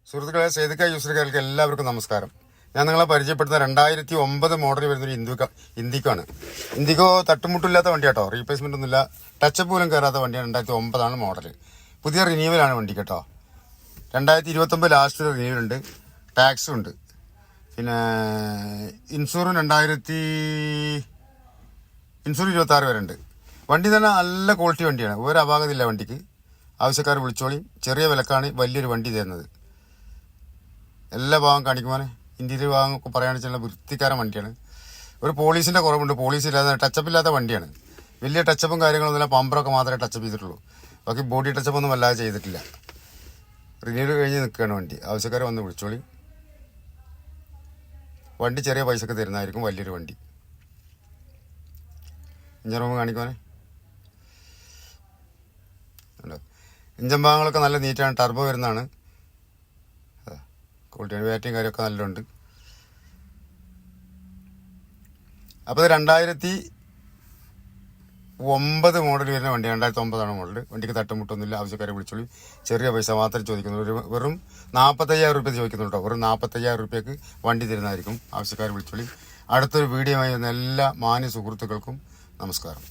സുഹൃത്തുക്കളെ, സേതുക്ക യൂസർക്കാർക്ക് എല്ലാവർക്കും നമസ്കാരം. ഞാൻ നിങ്ങളെ പരിചയപ്പെടുത്തുന്ന 2009 മോഡൽ വരുന്നൊരു ഇൻഡിക്കോ. ഇൻഡിക്കോ തട്ടുമുട്ടില്ലാത്ത വണ്ടിയാട്ടോ, റീപ്ലേസ്മെന്റ് ഒന്നുമില്ല, ടച്ചപ്പ് പോലും കയറാത്ത വണ്ടിയാണ്. 2009 മോഡൽ. പുതിയ റിന്യൂവലാണ് വണ്ടി കേട്ടോ. 2029 ലാസ്റ്റ് റിന്യൂവൽ ഉണ്ട്, ടാക്സും ഉണ്ട്. പിന്നെ ഇൻഷൂറും 26 വരെ ഉണ്ട്. വണ്ടി തന്നെ നല്ല ക്വാളിറ്റി വണ്ടിയാണ്, ഒരു അപാകതയില്ല വണ്ടിക്ക്. ആവശ്യക്കാർ വിളിച്ചോളി. ചെറിയ വിലക്കാണ് വലിയൊരു വണ്ടി തരുന്നത്. എല്ലാ ഭാഗം കാണിക്കുവാനെ, ഇന്റീരിയർ ഭാഗം ഒക്കെ പറയുകയാണെന്ന് വെച്ചാൽ വൃത്തിക്കാരൻ വണ്ടിയാണ്. ഒരു പോളീസിന്റെ കുറവുണ്ട്, പോളീസ് ഇല്ലാതെ ടച്ചപ്പ് ഇല്ലാത്ത വണ്ടിയാണ്. വലിയ ടച്ചപ്പും കാര്യങ്ങളൊന്നുമില്ല, പമ്പറൊക്കെ മാത്രമേ ടച്ചപ്പ് ചെയ്തിട്ടുള്ളൂ. ബാക്കി ബോഡി ടച്ചപ്പ് ഒന്നും വല്ലാതെ ചെയ്തിട്ടില്ല. റിന്യൂവൽ കഴിഞ്ഞ് നിൽക്കുകയാണ് വണ്ടി. ആവശ്യക്കാരെ വന്ന് വിളിച്ചോളി. വണ്ടി ചെറിയ പൈസക്ക് തരുന്നതായിരിക്കും, വലിയൊരു വണ്ടി. ഇഞ്ചൻ റൂം കാണിക്കുവാനെ, ഇഞ്ചൻ ഭാഗങ്ങളൊക്കെ നല്ല നീറ്റാണ്, ടർബോ വരുന്നതാണ്. ക്വാളിറ്റിയാണ്, ബാറ്ററിയും കാര്യമൊക്കെ നല്ലുണ്ട്. അപ്പോൾ ഇത് 2009 മോഡൽ വരുന്ന വണ്ടി. 2009 മോഡൽ. വണ്ടിക്ക് തട്ടുമുട്ടൊന്നുമില്ല. ആവശ്യക്കാരെ വിളിച്ചോളൂ. ചെറിയ പൈസ മാത്രമേ ചോദിക്കുന്നുള്ളൂ. വെറും 45,000 രൂപ ചോദിക്കുന്നുണ്ടോ. വെറും 45,000 രൂപയ്ക്ക് വണ്ടി തരുന്നതായിരിക്കും. ആവശ്യക്കാരെ വിളിച്ചോളൂ. അടുത്തൊരു വീഡിയോ ആയി വരുന്ന എല്ലാ മാന്യ സുഹൃത്തുക്കൾക്കും നമസ്കാരം.